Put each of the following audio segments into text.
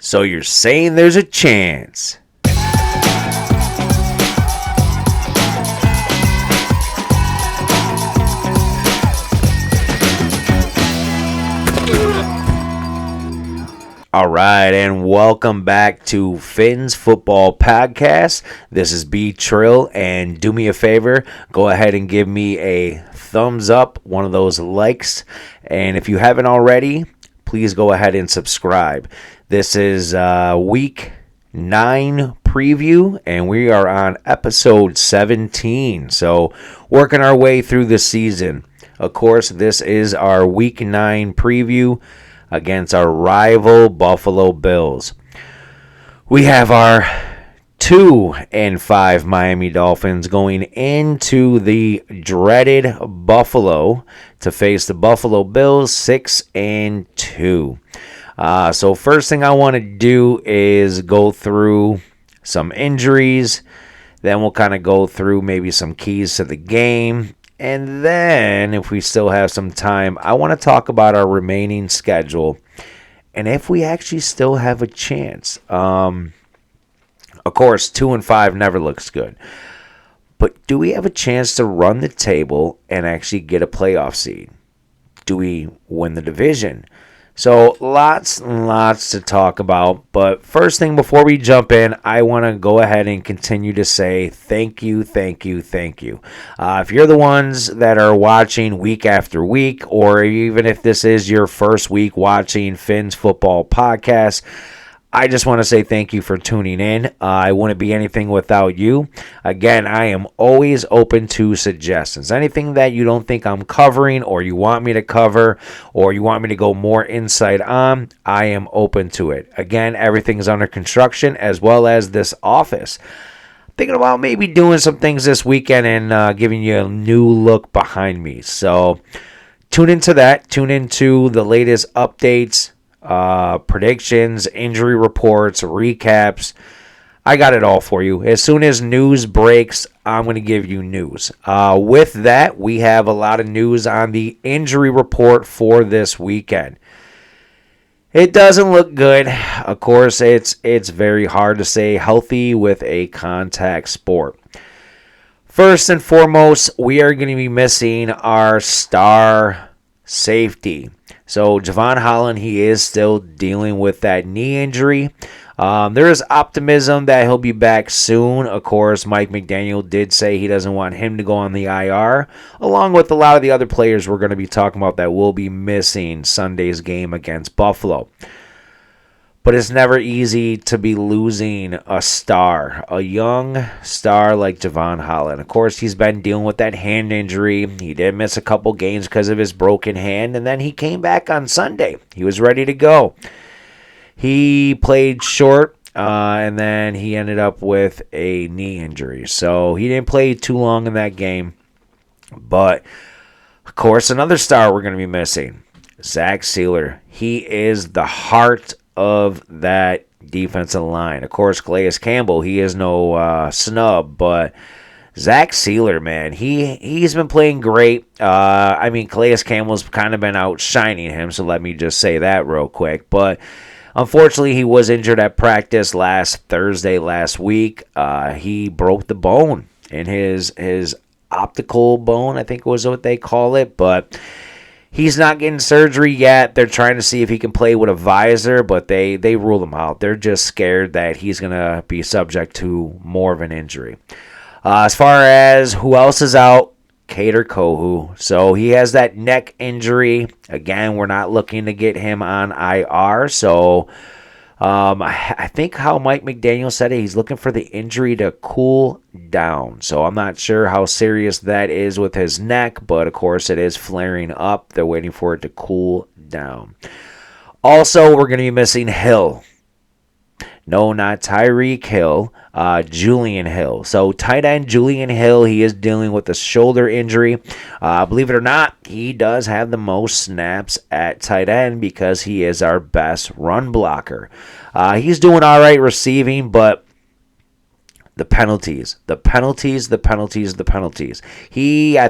So you're saying there's a chance? All right, and welcome back to Phins Football Podcast. This is B Trill, and do me a favor, go ahead and give me a thumbs up, one of those likes, and if you haven't already, please go ahead and subscribe. This is week 9 preview, and we are on episode 17, so working our way through the season. Of course, this is our week 9 preview against our rival Buffalo Bills. We have our 2-5 Miami Dolphins going into the dreaded Buffalo to face the Buffalo Bills 6-2. So first thing I want to do is go through some injuries. Then we'll kind of go through maybe some keys to the game. And then, if we still have some time, I want to talk about our remaining schedule and if we actually still have a chance. Of course, 2-5 never looks good. But do we have a chance to run the table and actually get a playoff seed? Do we win the division? So lots and lots to talk about. But first thing before we jump in, I want to go ahead and continue to say thank you. If you're the ones that are watching week after week, or even if this is your first week watching Phins Football Podcast, I just want to say thank you for tuning in. I wouldn't be anything without you. Again, I am always open to suggestions. Anything that you don't think I'm covering or you want me to cover or you want me to go more insight on, I am open to it. Again, everything is under construction as well as this office. Thinking about maybe doing some things this weekend and giving you a new look behind me. So tune into that. Tune into the latest updates, predictions, injury reports, recaps. I got it all for you. As soon as news breaks, I'm going to give you news. With that, we have a lot of news on the injury report for this weekend. It doesn't look good. Of course, it's very hard to stay healthy with a contact sport. First and foremost, we are going to be missing our star safety. So Javon Holland, he is still dealing with that knee injury. There is optimism that he'll be back soon. Of course, Mike McDaniel did say he doesn't want him to go on the IR, along with a lot of the other players we're going to be talking about that will be missing Sunday's game against Buffalo. But it's never easy to be losing a star, a young star like Javon Holland. Of course, he's been dealing with that hand injury. He did miss a couple games because of his broken hand, and then he came back on Sunday. He was ready to go. He played short, and then he ended up with a knee injury. So he didn't play too long in that game. But, of course, another star we're going to be missing, Zach Sealer. He is the heart of that defensive line. Of course, Calais Campbell, he is no snub, but Zach Sealer, man, he's been playing great. Calais Campbell's kind of been outshining him, so let me just say that real quick. But unfortunately, he was injured at practice last week. He broke the bone in his optical bone, I think was what they call it, but he's not getting surgery yet. They're trying to see if he can play with a visor, but they rule him out. They're just scared that he's going to be subject to more of an injury. As far as who else is out, Kader Kohou. So he has that neck injury. Again, we're not looking to get him on IR. So I think how Mike McDaniel said it, he's looking for the injury to cool down. So I'm not sure how serious that is with his neck, but of course it is flaring up. They're waiting for it to cool down. Also, we're going to be missing Hill. No, not Tyreek Hill, Julian Hill. So tight end Julian Hill, he is dealing with a shoulder injury. Believe it or not, he does have the most snaps at tight end because he is our best run blocker. He's doing all right receiving, but the penalties. I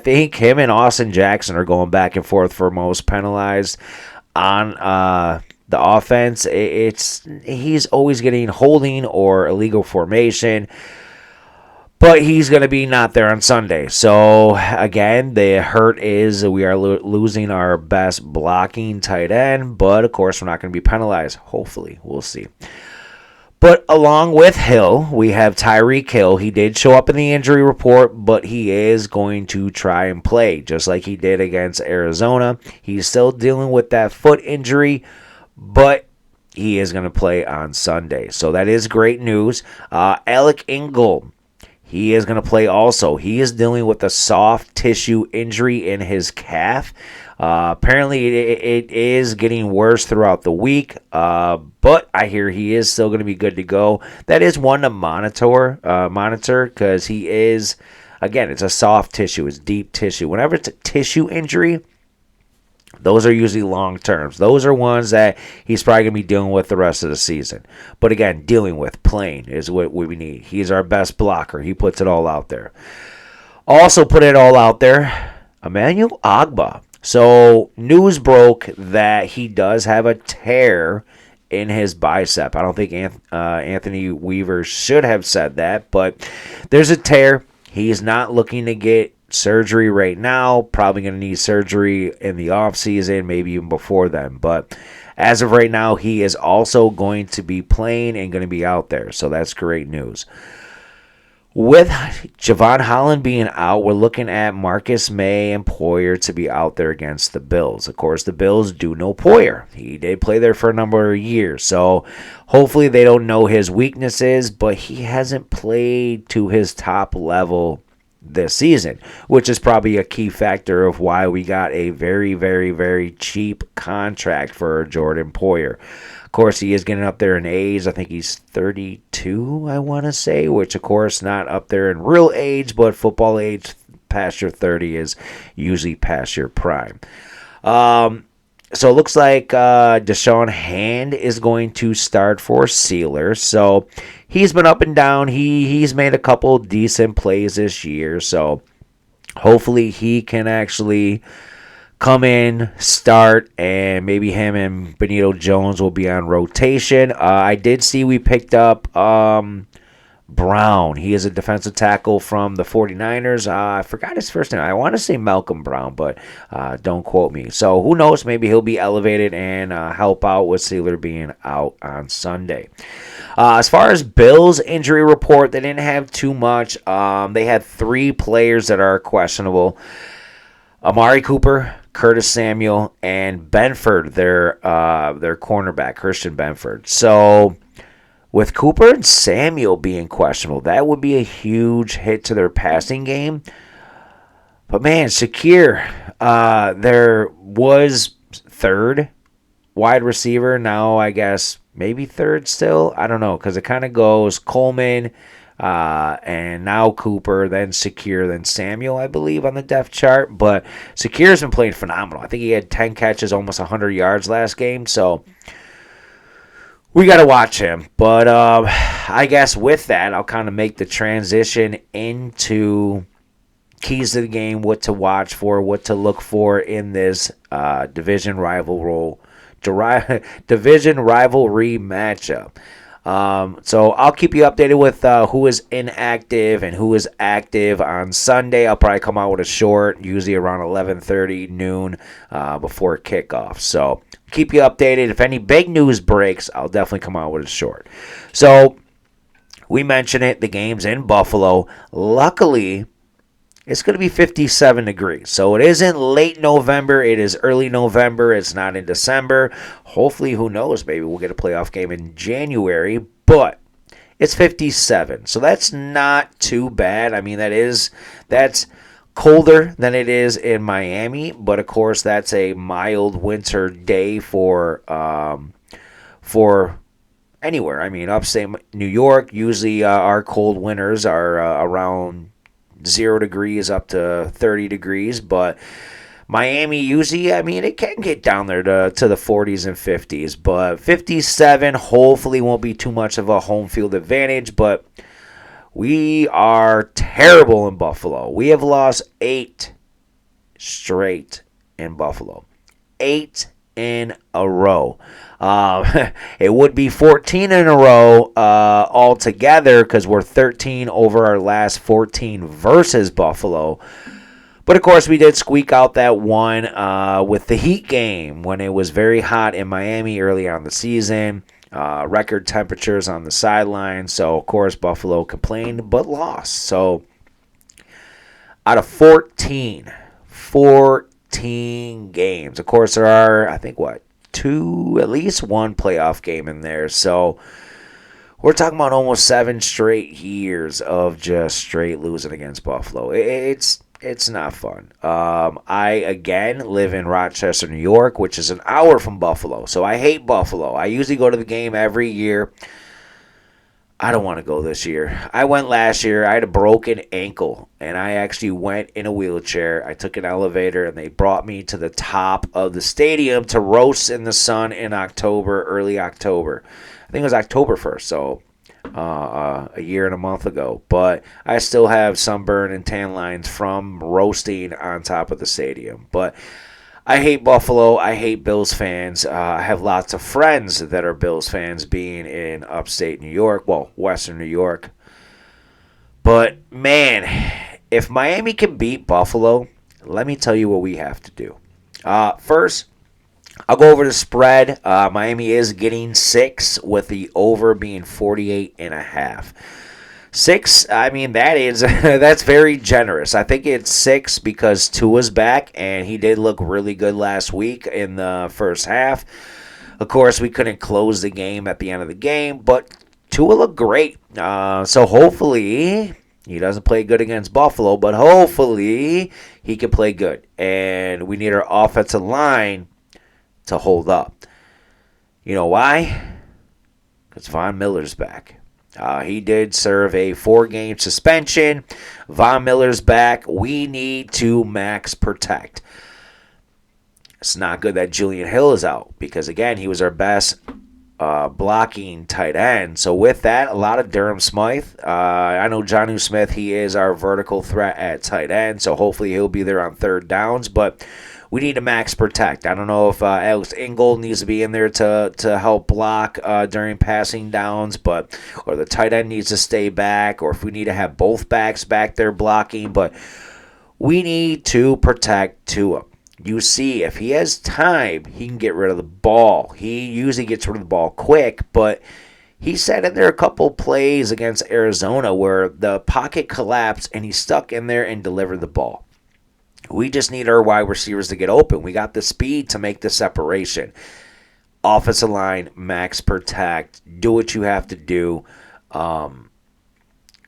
think him and Austin Jackson are going back and forth for most penalized on the offense, he's always getting holding or illegal formation. But he's going to be not there on Sunday. So, again, the hurt is we are losing our best blocking tight end. But, of course, we're not going to be penalized. Hopefully. We'll see. But along with Hill, we have Tyreek Hill. He did show up in the injury report, but he is going to try and play, just like he did against Arizona. He's still dealing with that foot injury, but he is going to play on Sunday. So that is great news. Alec Ingold. He is going to play also. He is dealing with a soft tissue injury in his calf. Apparently, it is getting worse throughout the week, but I hear he is still going to be good to go. That is one to monitor because he is, again, it's a soft tissue. It's deep tissue. Whenever it's a tissue injury, those are usually long terms. Those are ones that he's probably going to be dealing with the rest of the season. But again, dealing with, playing is what we need. He's our best blocker. He puts it all out there. Also put it all out there, Emmanuel Ogbah. So news broke that he does have a tear in his bicep. I don't think Anthony Weaver should have said that, but there's a tear. He's not looking to get surgery right now. Probably going to need surgery in the offseason, maybe even before then. But as of right now, he is also going to be playing and going to be out there. So that's great news. With Javon Holland being out, we're looking at Marcus May and Poyer to be out there against the Bills. Of course, the Bills do know Poyer. He did play there for a number of years. So hopefully they don't know his weaknesses, but he hasn't played to his top level this season, which is probably a key factor of why we got a very, very, very cheap contract for Jordan Poyer. Of course, he is getting up there in age. I think he's 32, I want to say, which, of course, not up there in real age, but football age past your 30 is usually past your prime. So it looks like Deshaun Hand is going to start for Steelers. So he's been up and down. He's made a couple decent plays this year. So hopefully he can actually come in, start, and maybe him and Benito Jones will be on rotation. I did see we picked up Brown. He is a defensive tackle from the 49ers. I forgot his first name. I want to say Malcolm Brown, but don't quote me. So who knows? Maybe he'll be elevated and help out with Steeler being out on Sunday. As far as Bills' injury report, they didn't have too much. They had 3 players that are questionable. Amari Cooper, Curtis Samuel, and Benford, their cornerback, Christian Benford. So with Cooper and Samuel being questionable, that would be a huge hit to their passing game. But man, Shakir, there was third wide receiver. Now I guess maybe third still. I don't know, because it kind of goes Coleman, and now Cooper, then Shakir, then Samuel, I believe, on the depth chart. But Shakir's been playing phenomenal. I think he had 10 catches, almost 100 yards last game. So we got to watch him. But I guess with that, I'll kind of make the transition into keys to the game, what to watch for, what to look for in this division rivalry matchup. So I'll keep you updated with who is inactive and who is active on Sunday. I'll probably come out with a short, usually around 11:30 noon before kickoff. So keep you updated. If any big news breaks, I'll definitely come out with a short. So we mentioned it, the game's in Buffalo. Luckily, it's going to be 57 degrees. So it isn't late November. It is early November. It's not in December. Hopefully, who knows, maybe we'll get a playoff game in January. But it's 57. So that's not too bad. I mean, that's colder than it is in Miami. But, of course, that's a mild winter day for anywhere. I mean, upstate New York, usually our cold winters are around 0 degrees up to 30 degrees, but Miami usually, I mean, it can get down there to the 40s and 50s, but 57 hopefully won't be too much of a home field advantage, but we are terrible in Buffalo. We have lost 8 straight in Buffalo. 8 in a row. Um, it would be 14 in a row altogether because we're 13 over our last 14 versus Buffalo. But of course, we did squeak out that one with the Heat game when it was very hot in Miami early on in the season. Record temperatures on the sideline. So, of course, Buffalo complained but lost. So, out of 14 games. Of course, there are, I think, at least one playoff game in there. So, we're talking about almost 7 straight years of just straight losing against Buffalo. It's not fun. I, again, live in Rochester, New York, which is an hour from Buffalo. So I hate Buffalo. I usually go to the game every year. I don't want to go this year. I went last year. I had a broken ankle, and I actually went in a wheelchair. I took an elevator, and they brought me to the top of the stadium to roast in the sun in October, early October. I think it was October 1st, so a year and a month ago. But I still have sunburn and tan lines from roasting on top of the stadium. But I hate Buffalo. I hate Bills fans. I have lots of friends that are Bills fans being in upstate New York, well, Western New York. But, man, if Miami can beat Buffalo, let me tell you what we have to do. First, I'll go over the spread. Miami is getting 6 with the over being 48.5. 6, I mean, that's very generous. I think it's 6 because Tua's back, and he did look really good last week in the first half. Of course, we couldn't close the game at the end of the game, but Tua looked great. So hopefully he doesn't play good against Buffalo, but hopefully he can play good. And we need our offensive line to hold up. You know why? Because Von Miller's back. He did serve a 4-game suspension. Von Miller's back. We need to max protect. It's not good that Julian Hill is out because, again, he was our best blocking tight end. So with that, a lot of Durham Smythe. I know Jonnu Smith, he is our vertical threat at tight end, so hopefully he'll be there on third downs. But we need to max protect. I don't know if Alex Ingold needs to be in there to help block during passing downs, or the tight end needs to stay back, or if we need to have both backs back there blocking. But we need to protect Tua. You see, if he has time, he can get rid of the ball. He usually gets rid of the ball quick, but he sat in there a couple plays against Arizona where the pocket collapsed and he stuck in there and delivered the ball. We just need our wide receivers to get open. We got the speed to make the separation. Offensive line, max protect, do what you have to do.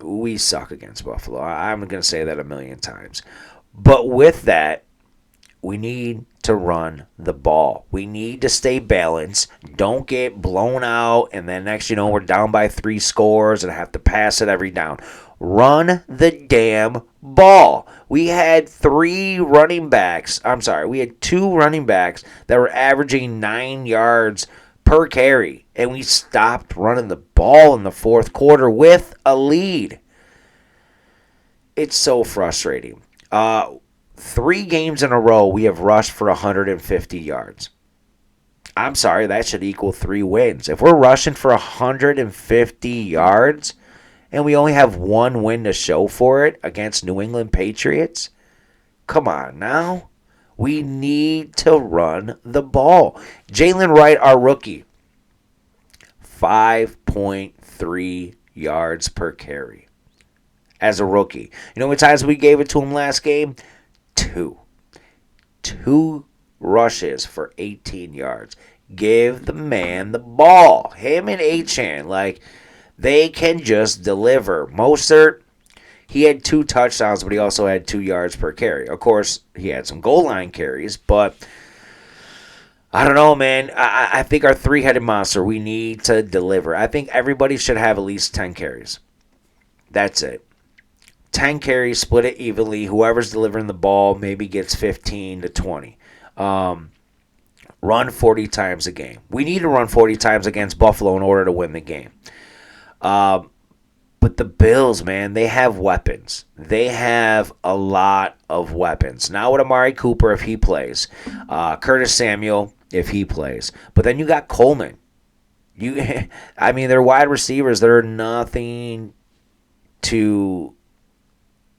We suck against Buffalo. I'm going to say that a million times. But with that, we need to run the ball. We need to stay balanced. Don't get blown out, and then next we're down by 3 scores and have to pass it every down. Run the damn ball. We had 2 running backs that were averaging 9 yards per carry, and we stopped running the ball in the fourth quarter with a lead. It's so frustrating. 3 games in a row, we have rushed for 150 yards. I'm sorry, that should equal 3 wins. If we're rushing for 150 yards and we only have 1 win to show for it against New England Patriots, come on now. We need to run the ball. Jalen Wright, our rookie, 5.3 yards per carry as a rookie. You know how many times we gave it to him last game? 2 rushes for 18 yards. Give the man the ball. Him and Achane, they can just deliver. Mostert, he had 2 touchdowns, but he also had 2 yards per carry. Of course, he had some goal line carries, but I don't know, man. I think our 3-headed monster, we need to deliver. I think everybody should have at least 10 carries. That's it. 10 carries, split it evenly. Whoever's delivering the ball maybe gets 15 to 20. Run 40 times a game. We need to run 40 times against Buffalo in order to win the game. But the Bills, man, they have weapons. They have a lot of weapons. Now with Amari Cooper, if he plays. Curtis Samuel, if he plays. But then you got Coleman. I mean, they're wide receivers. They're nothing to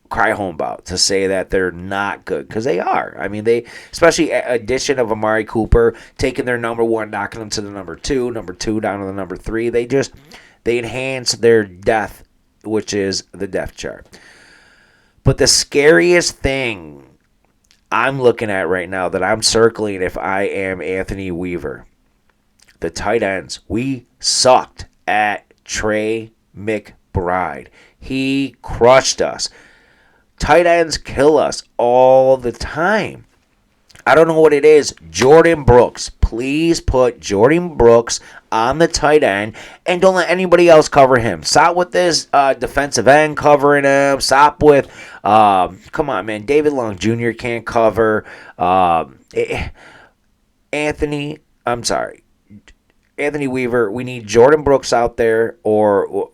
cry home about, to say that they're not good, because they are. I mean, they, especially addition of Amari Cooper, taking their number one, knocking them to the number two down to the number three. They enhance their depth, which is the depth chart. But the scariest thing I'm looking at right now that I'm circling if I am Anthony Weaver, the tight ends. We sucked at Trey McBride. He crushed us. Tight ends kill us all the time. I don't know what it is. Jordan Brooks. Please put Jordan Brooks on the tight end and don't let anybody else cover him. Stop with this defensive end covering him. Stop with, come on, man. David Long Jr. can't cover. Anthony Weaver, we need Jordan Brooks out there, or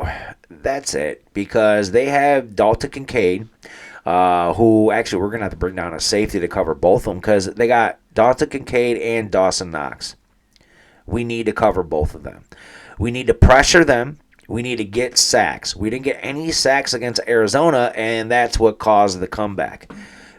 that's it, because they have Dalton Kincaid, who actually we're going to have to bring down a safety to cover both of them, because they got Dalton Kincaid and Dawson Knox. We need to cover both of them. We need to pressure them. We need to get sacks. We didn't get any sacks against Arizona, and that's what caused the comeback.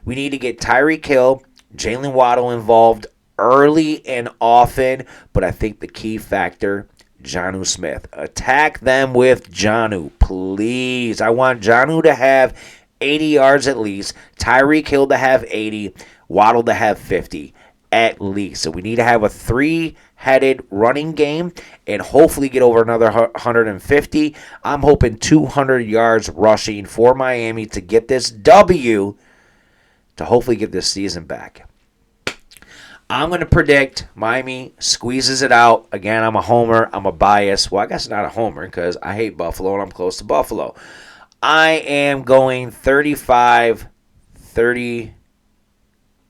We need to get Tyreek Hill, Jalen Waddle involved early and often, but I think the key factor, Jonnu Smith. Attack them with Jonnu, please. I want Jonnu to have 80 yards at least, Tyreek Hill to have 80, Waddle to have 50 at least. So we need to have a three-headed running game and hopefully get over another 150. I'm hoping 200 yards rushing for Miami to get this W, to hopefully get this season back. I'm going to predict Miami squeezes it out. Again, I'm a homer. I'm a bias. Well, I guess not a homer because I hate Buffalo and I'm close to Buffalo. I am going 35-30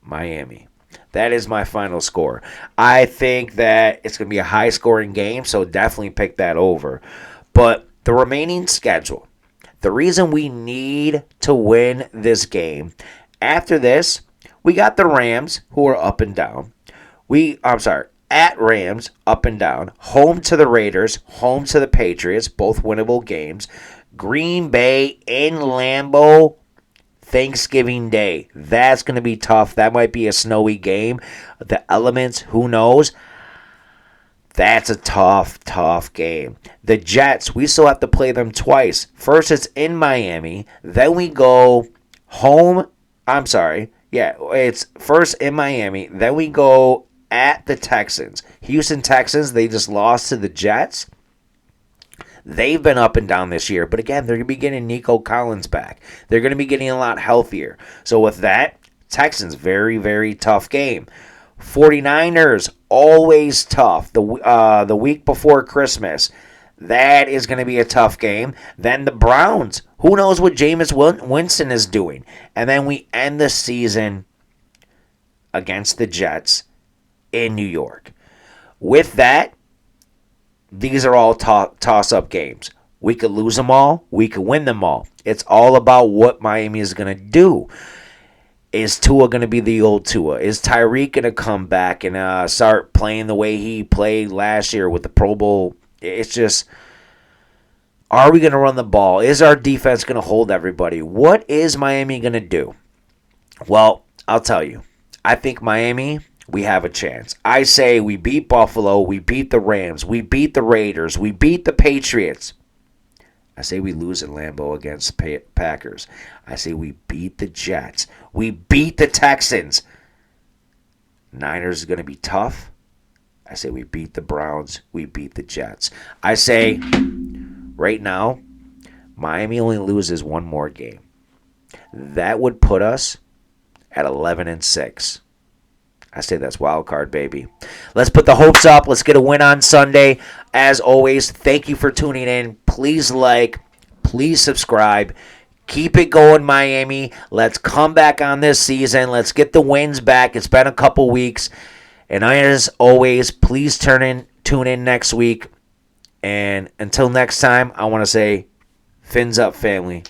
Miami. That is my final score. I think that it's going to be a high-scoring game, so definitely pick that over. But the remaining schedule, the reason we need to win this game, after this, we got the Rams, who are up and down. At Rams, up and down. Home to the Raiders, home to the Patriots, both winnable games. Green Bay in Lambeau, Thanksgiving Day. That's going to be tough. That might be a snowy game. The elements, who knows? That's a tough game. The Jets, we still have to play them twice. First, it's in Miami. Then we go home. It's first in Miami. Then we go at the Texans. Houston Texans, they just lost to the Jets. They've been up and down this year. But again, they're going to be getting Nico Collins back. They're going to be getting a lot healthier. So with that, Texans, very, very tough game. 49ers, always tough. The week before Christmas, that is going to be a tough game. Then the Browns, who knows what Jameis Winston is doing. And then we end the season against the Jets in New York. With that, these are all toss-up games. We could lose them all. We could win them all. It's all about what Miami is going to do. Is Tua going to be the old Tua? Is Tyreek going to come back and start playing the way he played last year with the Pro Bowl? It's just, are we going to run the ball? Is our defense going to hold everybody? What is Miami going to do? Well, I'll tell you. I think Miami, we have a chance. I say we beat Buffalo, we beat the Rams, we beat the Raiders, we beat the Patriots. I say we lose at Lambeau against Packers. I say we beat the Jets. We beat the Texans. Niners is going to be tough. I say we beat the Browns. We beat the Jets. I say right now, Miami only loses one more game. That would put us at 11-6. I say that's wild card, baby. Let's put the hopes up. Let's get a win on Sunday. As always, thank you for tuning in. Please like, please subscribe. Keep it going, Miami. Let's come back on this season. Let's get the wins back. It's been a couple weeks. And as always, please tune in next week. And until next time, I want to say, Phins up, family.